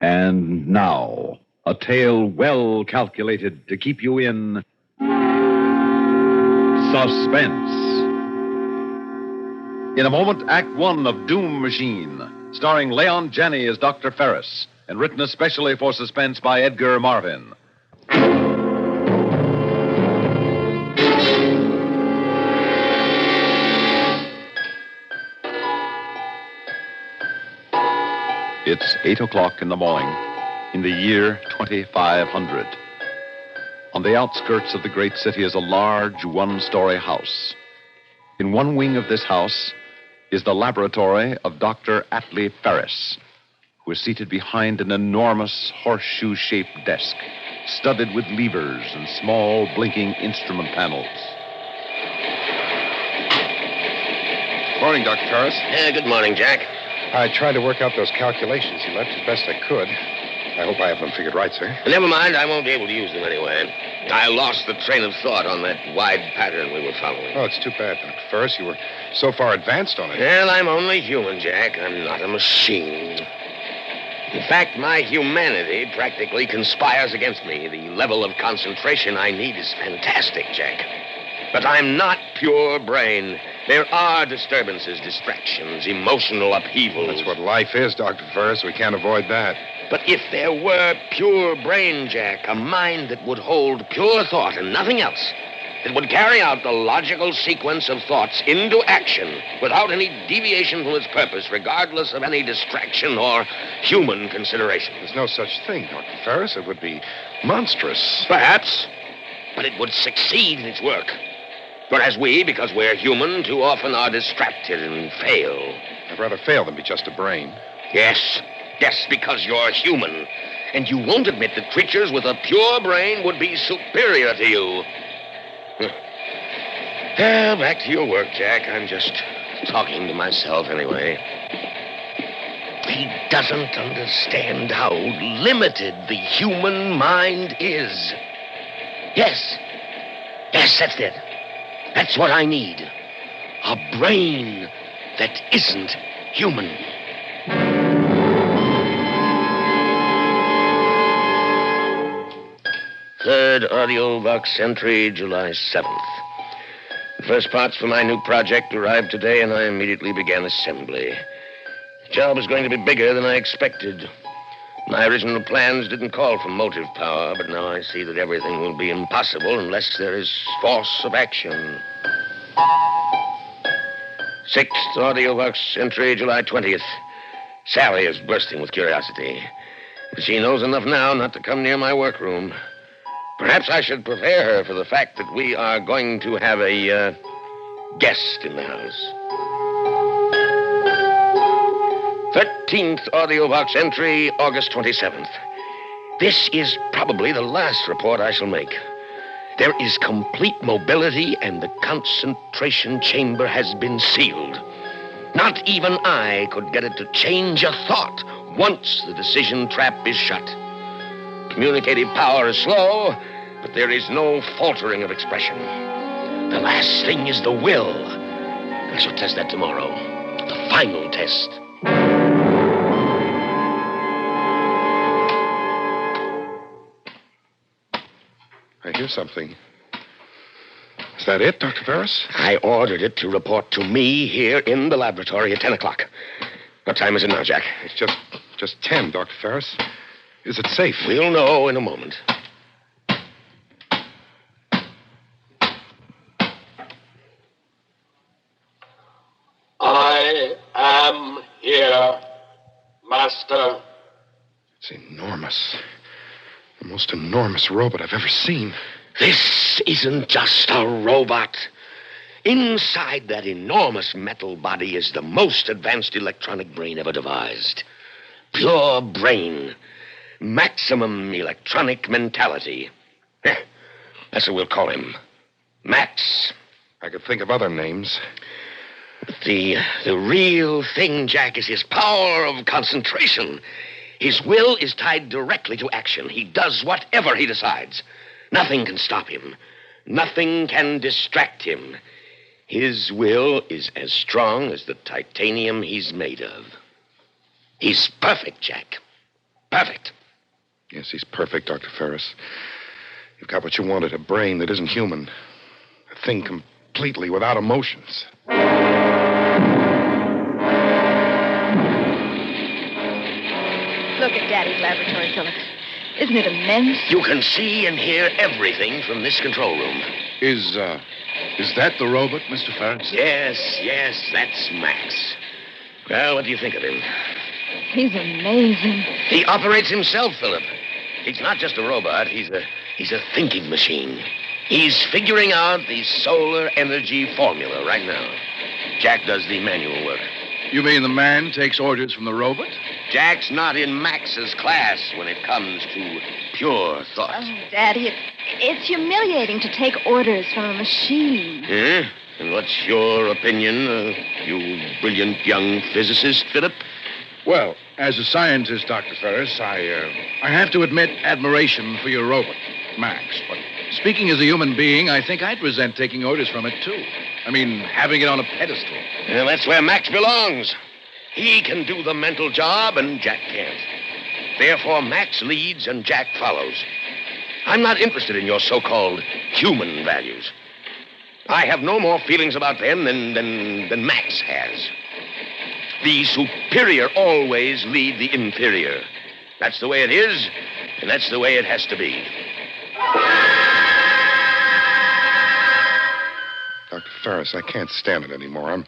And now, a tale well calculated to keep you in suspense. In a moment, Act One of Doom Machine, starring Leon Janney as Dr. Ferris, and written especially for Suspense by Edgar Marvin. It's 8 o'clock in the morning in the year 2500. On the outskirts of the great city is a large one-story house. In one wing of this house is the laboratory of Dr. Atlee Ferris, who is seated behind an enormous horseshoe-shaped desk, studded with levers and small blinking instrument panels. Morning, Dr. Ferris. Good morning, Jack. I tried to work out those calculations you left as best I could. I hope I have them figured right, sir. Never mind, I won't be able to use them anyway. I lost the train of thought on that wide pattern we were following. Oh, it's too bad, Dr. Ferris. You were so far advanced on it. Well, I'm only human, Jack. I'm not a machine. In fact, my humanity practically conspires against me. The level of concentration I need is fantastic, Jack. But I'm not pure brain. There are disturbances, distractions, emotional upheavals. That's what life is, Dr. Ferris. We can't avoid that. But if there were pure brain, Jack, a mind that would hold pure thought and nothing else, that would carry out the logical sequence of thoughts into action without any deviation from its purpose, regardless of any distraction or human consideration. There's no such thing, Dr. Ferris. It would be monstrous. Perhaps, but it would succeed in its work. Whereas we, because we're human, too often are distracted and fail. I'd rather fail than be just a brain. Yes, because you're human. And you won't admit that creatures with a pure brain would be superior to you. Well, back to your work, Jack. I'm just talking to myself anyway. He doesn't understand how limited the human mind is. Yes, that's it. That's what I need. A brain that isn't human. Third audio box entry, July 7th. The first parts for my new project arrived today, and I immediately began assembly. The job is going to be bigger than I expected. My original plans didn't call for motive power, but now I see that everything will be impossible unless there is force of action. Sixth audio box entry, July 20th. Sally is bursting with curiosity. But she knows enough now not to come near my workroom. Perhaps I should prepare her for the fact that we are going to have a guest in the house. 13th audio box entry, August 27th. This is probably the last report I shall make. There is complete mobility, and the concentration chamber has been sealed. Not even I could get it to change a thought once the decision trap is shut. Communicative power is slow, but there is no faltering of expression. The last thing is the will. I shall test that tomorrow. The final test. I hear something. Is that it, Dr. Ferris? I ordered it to report to me here in the laboratory at 10 o'clock. What time is it now, Jack? It's just 10, Dr. Ferris. Is it safe? We'll know in a moment. I am here, Master. It's enormous. The most enormous robot I've ever seen. This isn't just a robot. Inside that enormous metal body is the most advanced electronic brain ever devised. Pure brain. Maximum electronic mentality. That's what we'll call him. Max. I could think of other names. The real thing, Jack, is his power of concentration. His will is tied directly to action. He does whatever he decides. Nothing can stop him. Nothing can distract him. His will is as strong as the titanium he's made of. He's perfect, Jack. Perfect. Yes, he's perfect, Dr. Ferris. You've got what you wanted, a brain that isn't human. A thing completely without emotions. Look at Daddy's laboratory, Philip. Isn't it immense? You can see and hear everything from this control room. Is that the robot, Mr. Ferris? Yes, that's Max. Well, what do you think of him? He's amazing. He operates himself, Philip. He's not just a robot. He's a thinking machine. He's figuring out the solar energy formula right now. Jack does the manual work. You mean the man takes orders from the robot? Jack's not in Max's class when it comes to pure thought. Oh, Daddy, it's humiliating to take orders from a machine. Yeah? And what's your opinion, you brilliant young physicist, Philip? Well, as a scientist, Dr. Ferris, I have to admit admiration for your robot, Max. But speaking as a human being, I think I'd resent taking orders from it, too. I mean, having it on a pedestal. Well, that's where Max belongs. He can do the mental job, and Jack can't. Therefore, Max leads and Jack follows. I'm not interested in your so-called human values. I have no more feelings about them than Max has. The superior always lead the inferior. That's the way it is, and that's the way it has to be. Dr. Ferris, I can't stand it anymore.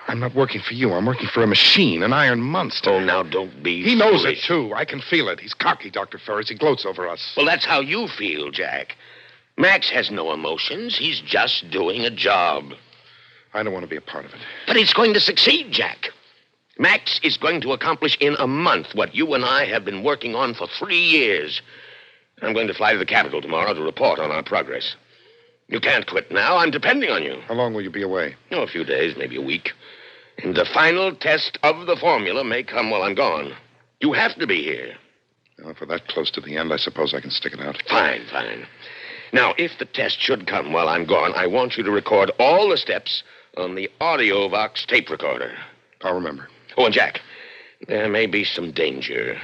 I'm not working for you. I'm working for a machine, an iron monster. Oh, now don't be He knows foolish. it, too. I can feel it. He's cocky, Dr. Ferris. He gloats over us. Well, that's how you feel, Jack. Max has no emotions. He's just doing a job. I don't want to be a part of it. But it's going to succeed, Jack. Max is going to accomplish in a month what you and I have been working on for 3 years. I'm going to fly to the capital tomorrow to report on our progress. You can't quit now. I'm depending on you. How long will you be away? Oh, a few days, maybe a week. And the final test of the formula may come while I'm gone. You have to be here. Well, if we're that close to the end, I suppose I can stick it out. Fine. Now, if the test should come while I'm gone, I want you to record all the steps on the AudioVox tape recorder. I'll remember. Oh, and Jack, there may be some danger.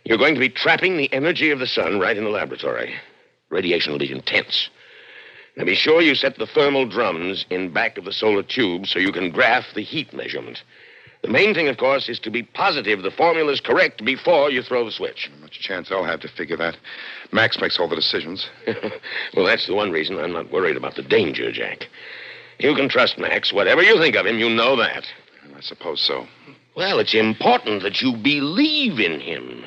You're going to be trapping the energy of the sun right in the laboratory. Radiation will be intense. Now, be sure you set the thermal drums in back of the solar tube so you can graph the heat measurement. The main thing, of course, is to be positive the formula's correct before you throw the switch. How much chance I'll have to figure that. Max makes all the decisions. Well, that's the one reason I'm not worried about the danger, Jack. You can trust Max. Whatever you think of him, you know that. I suppose so. Well, it's important that you believe in him.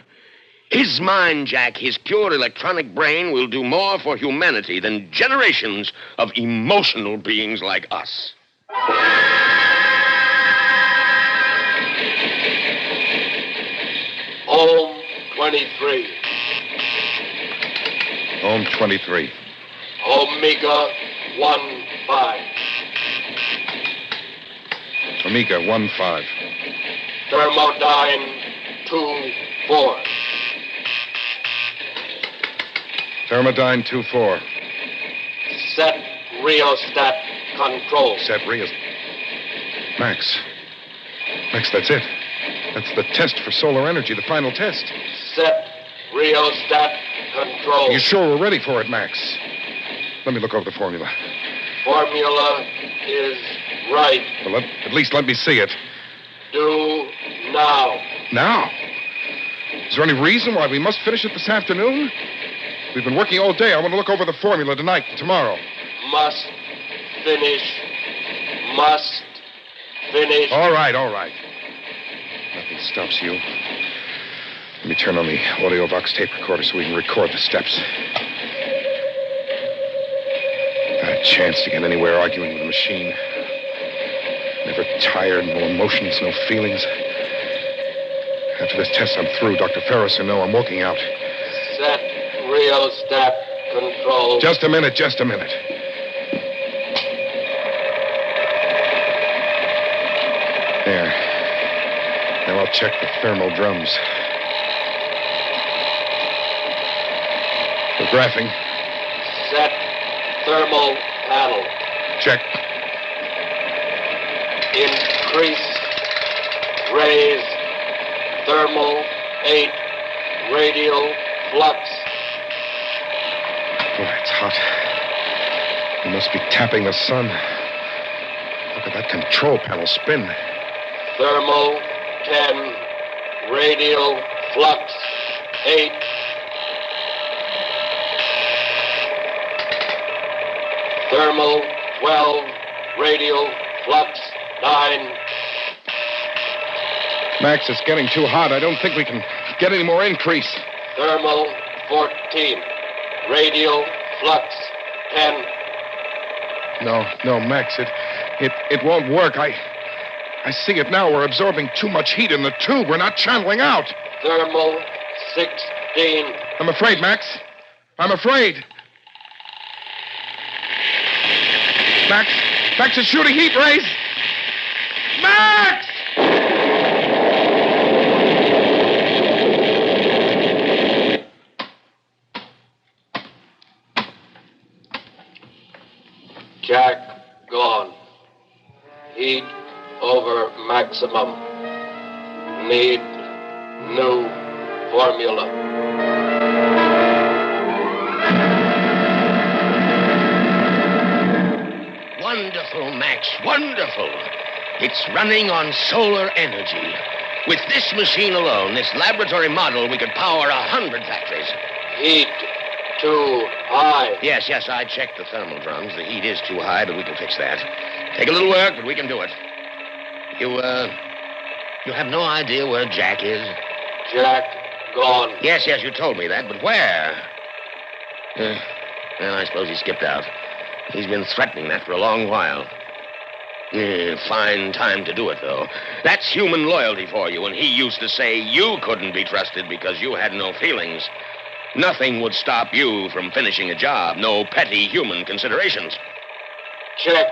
His mind, Jack, his pure electronic brain will do more for humanity than generations of emotional beings like us. Home 23. Home 23. Omega 15. Omega 15. Thermodyne 24. Thermodyne 24. Set rheostat control. Set Rios. Max, that's it. That's the test for solar energy, the final test. Set rheostat control. You sure we're ready for it, Max? Let me look over the formula. Formula is right. Well, at least let me see it. Do now. Now? Is there any reason why we must finish it this afternoon? We've been working all day. I want to look over the formula tonight and tomorrow. Must finish. Must finish. All right. Nothing stops you. Let me turn on the AudioVox tape recorder so we can record the steps. Not a chance to get anywhere arguing with a machine. Never tired, no emotions, no feelings. After this test, I'm through. Dr. Ferris will know I'm walking out. Set rheostat control. Just a minute. There. Now I'll check the thermal drums. We're graphing. Set thermal panel. Check. Increase. Raise. Thermal 8. Radial flux. Boy, it's hot. You must be tapping the sun. Look at that control panel spin. Thermal 10. Radial flux 8. Thermal 12. Radial flux 9. Max, it's getting too hot. I don't think we can get any more increase. Thermal 14. Radial flux 10. No, Max, it won't work. I see it now. We're absorbing too much heat in the tube. We're not channeling out. Thermal 16. I'm afraid, Max. I'm afraid. Max, it's shooting heat rays. Max! Jack gone. Heat over maximum. Need new formula. Wonderful, Max, wonderful. It's running on solar energy. With this machine alone, this laboratory model, we could power 100 factories. Heat too high. Yes, I checked the thermal drums. The heat is too high, but we can fix that. Take a little work, but we can do it. You have no idea where Jack is? Jack gone. Yes, you told me that, but where? Well, I suppose he skipped out. He's been threatening that for a long while. Fine time to do it, though. That's human loyalty for you, and he used to say you couldn't be trusted because you had no feelings. Nothing would stop you from finishing a job. No petty human considerations. Check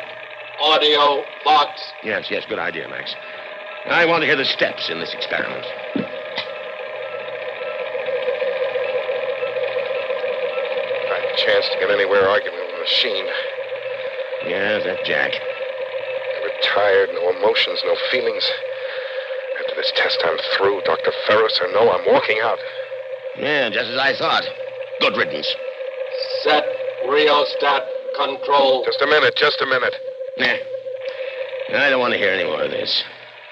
audio box. Yes, good idea, Max. I want to hear the steps in this experiment. Not a chance to get anywhere arguing with the machine. Yeah, that's Jack. Never tired, no emotions, no feelings. After this test, I'm through. Dr. Ferris or no, I'm walking out. Yeah, just as I thought. Good riddance. Set rheostat control. Just a minute. Nah. I don't want to hear any more of this.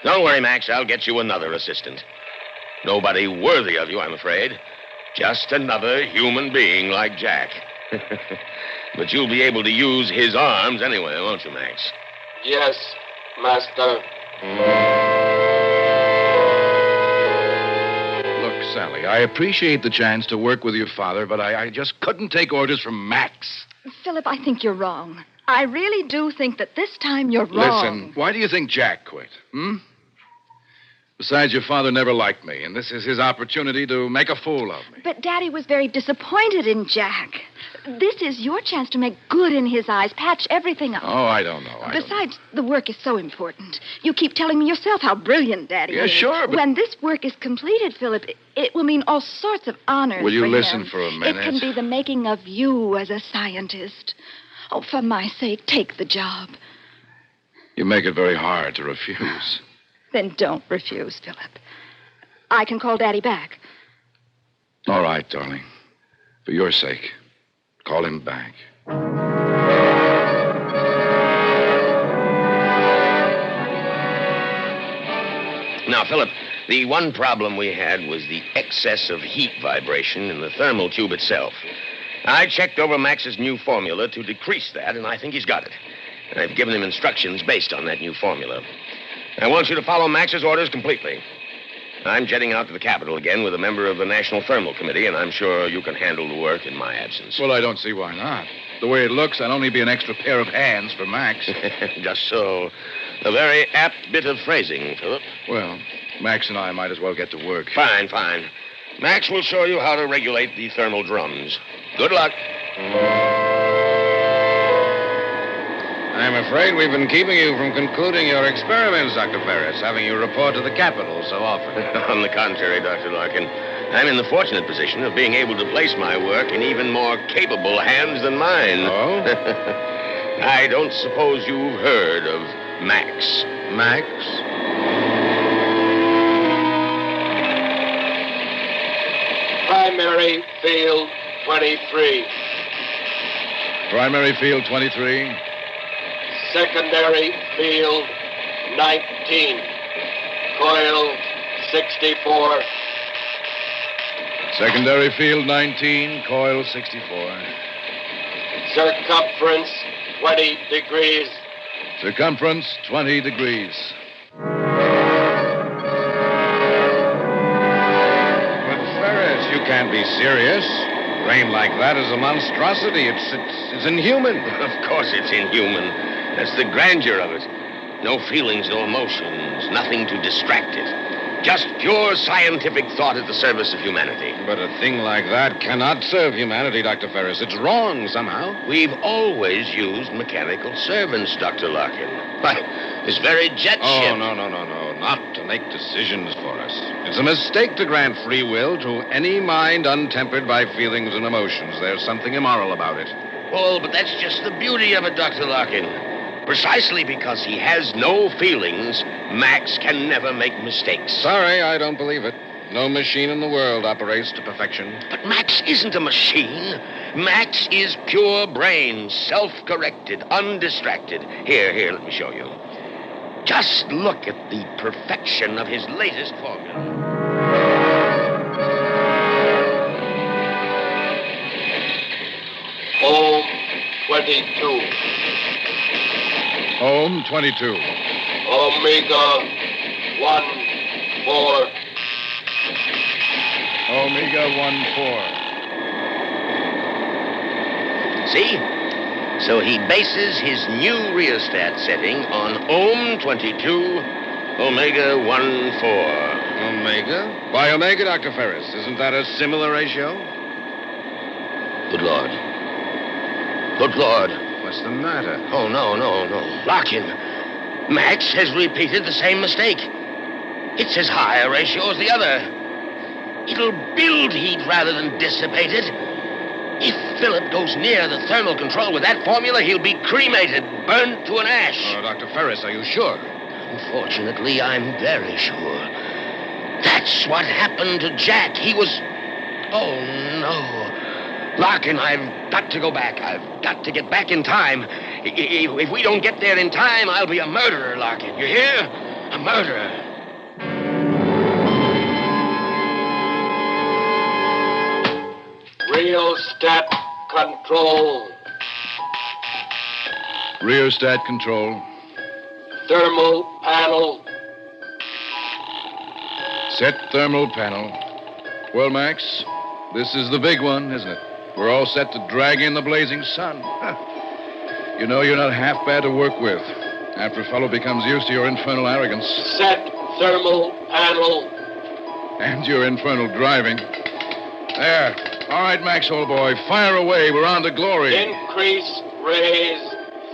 Don't worry, Max. I'll get you another assistant. Nobody worthy of you, I'm afraid. Just another human being like Jack. But you'll be able to use his arms anyway, won't you, Max? Yes, Master. Look, Sally, I appreciate the chance to work with your father, but I just couldn't take orders from Max. Philip, I think you're wrong. I really do think that this time you're wrong. Listen, why do you think Jack quit? Besides, your father never liked me, and this is his opportunity to make a fool of me. But Daddy was very disappointed in Jack. This is your chance to make good in his eyes, patch everything up. Oh, I don't know. Besides, the work is so important. You keep telling me yourself how brilliant Daddy is. Yeah, sure, but... When this work is completed, Philip, it will mean all sorts of honors Will you for listen him. for a minute? It can be the making of you as a scientist. Oh, for my sake, take the job. You make it very hard to refuse. Then don't refuse, Philip. I can call Daddy back. All right, darling. For your sake, call him back. Now, Philip, the one problem we had was the excess of heat vibration in the thermal tube itself. I checked over Max's new formula to decrease that, and I think he's got it. I've given him instructions based on that new formula. I want you to follow Max's orders completely. I'm jetting out to the Capitol again with a member of the National Thermal Committee, and I'm sure you can handle the work in my absence. Well, I don't see why not. The way it looks, I'd only be an extra pair of hands for Max. Just so. A very apt bit of phrasing, Philip. Well, Max and I might as well get to work. Fine. Max will show you how to regulate the thermal drums. Good luck. I'm afraid we've been keeping you from concluding your experiments, Dr. Ferris, having you report to the Capitol so often. On the contrary, Dr. Larkin, I'm in the fortunate position of being able to place my work in even more capable hands than mine. Oh? I don't suppose you've heard of Max. Max? Primary field 23. Primary field 23. Secondary field 19. Coil 64. Secondary field 19, coil 64. Circumference 20 degrees. Circumference 20 degrees. But Ferris, you can't be serious. Brain like that is a monstrosity. It's inhuman. Of course it's inhuman. That's the grandeur of it. No feelings, no emotions, nothing to distract it. Just pure scientific thought at the service of humanity. But a thing like that cannot serve humanity, Dr. Ferris. It's wrong somehow. We've always used mechanical servants, Dr. Larkin. Why, this very jet ship... Oh, no. Not to make decisions for us. It's a mistake to grant free will to any mind untempered by feelings and emotions. There's something immoral about it. Well, but that's just the beauty of it, Dr. Larkin. Precisely because he has no feelings, Max can never make mistakes. Sorry, I don't believe it. No machine in the world operates to perfection. But Max isn't a machine. Max is pure brain, self-corrected, undistracted. Here, let me show you. Just look at the perfection of his latest formula. Ohm 22. Ohm 22. Omega 1 4. Omega 1 4. See? So he bases his new rheostat setting on Ohm 22, Omega 1 4. Omega? Why Omega, Dr. Ferris? Isn't that a similar ratio? Good Lord. Good Lord. What's the matter? Oh, no. Larkin, Max has repeated the same mistake. It's as high a ratio as the other. It'll build heat rather than dissipate it. If Philip goes near the thermal control with that formula, he'll be cremated, burnt to an ash. Oh, Dr. Ferris, are you sure? Unfortunately, I'm very sure. That's what happened to Jack. He was... Oh, no. Larkin, I've got to go back. I've got to get back in time. If we don't get there in time, I'll be a murderer, Larkin. You hear? A murderer. Rheostat control. Rheostat control. Thermal panel. Set thermal panel. Well, Max, this is the big one, isn't it? We're all set to drag in the blazing sun. You know you're not half bad to work with. After a fellow becomes used to your infernal arrogance. Set thermal panel. And your infernal driving. There. All right, Max, old boy. Fire away. We're on to glory. Increase raise.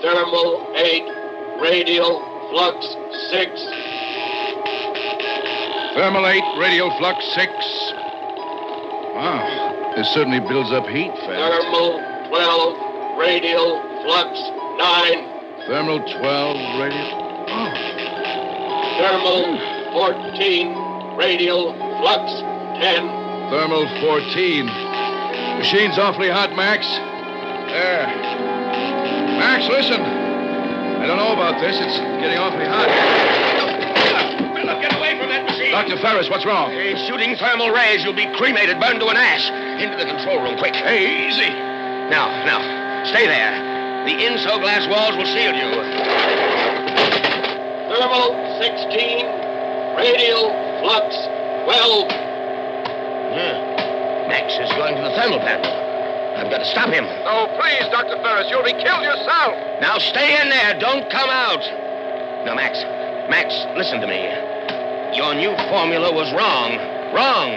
Thermal 8. Radial flux 6. Thermal 8, radial flux 6. Wow. This certainly builds up heat fast. Thermal 12. Radial flux 9. Thermal 12, radial... Oh. Thermal 14. Radial flux 10. Thermal 14. Machine's awfully hot, Max. There. Max, listen. I don't know about this. It's getting awfully hot. Philip, get away from that machine. Dr. Ferris, what's wrong? He's shooting thermal rays. You'll be cremated, burned to an ash. Into the control room, quick. Hey, easy. Now, stay there. The inso-glass walls will shield you. Thermal 16. Radial flux 12. Max is going to the thermal panel. I've got to stop him. No, please, Dr. Ferris, you'll be killed yourself. Now stay in there. Don't come out. Now, Max, listen to me. Your new formula was wrong. Wrong.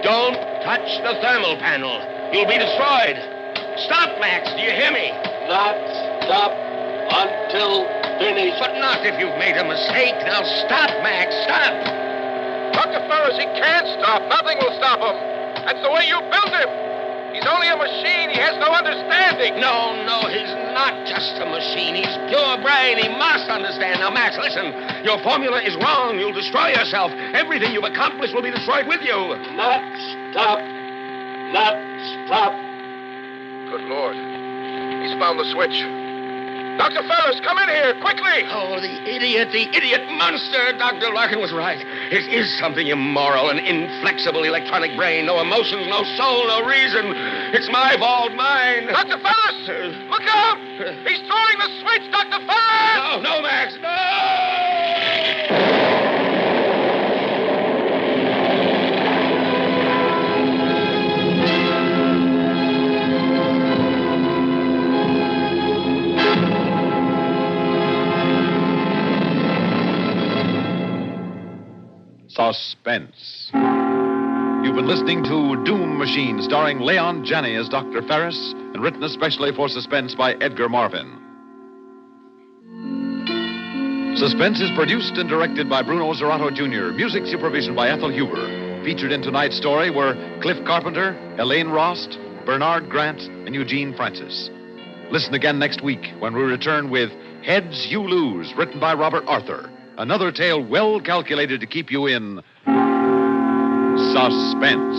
Don't touch the thermal panel. You'll be destroyed. Stop, Max. Do you hear me? Not stop until finished. But not if you've made a mistake. Now stop, Max. Stop. Dr. Ferris, he can't stop. Nothing will stop him. That's the way you built him. He's only a machine. He has no understanding. No, he's not just a machine. He's pure brain. He must understand. Now, Max, listen. Your formula is wrong. You'll destroy yourself. Everything you've accomplished will be destroyed with you. Not stop not stop. Good Lord. He's found the switch. Dr. Ferris, come in here, quickly! Oh, the idiot monster! Dr. Larkin was right. It is something immoral, an inflexible electronic brain. No emotions, no soul, no reason. It's my fault, mine. Dr. Ferris! Look out! He's throwing the switch, Dr. Ferris! No, Max, no! Suspense. You've been listening to Doom Machine, starring Leon Janney as Dr. Ferris, and written especially for Suspense by Edgar Marvin. Suspense is produced and directed by Bruno Zerato Jr., music supervision by Ethel Huber. Featured in tonight's story were Cliff Carpenter, Elaine Rost, Bernard Grant, and Eugene Francis. Listen again next week when we return with Heads You Lose, written by Robert Arthur. Another tale well calculated to keep you in suspense.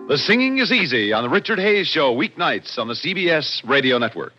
The Singing is Easy on the Richard Hayes Show, weeknights on the CBS Radio Network.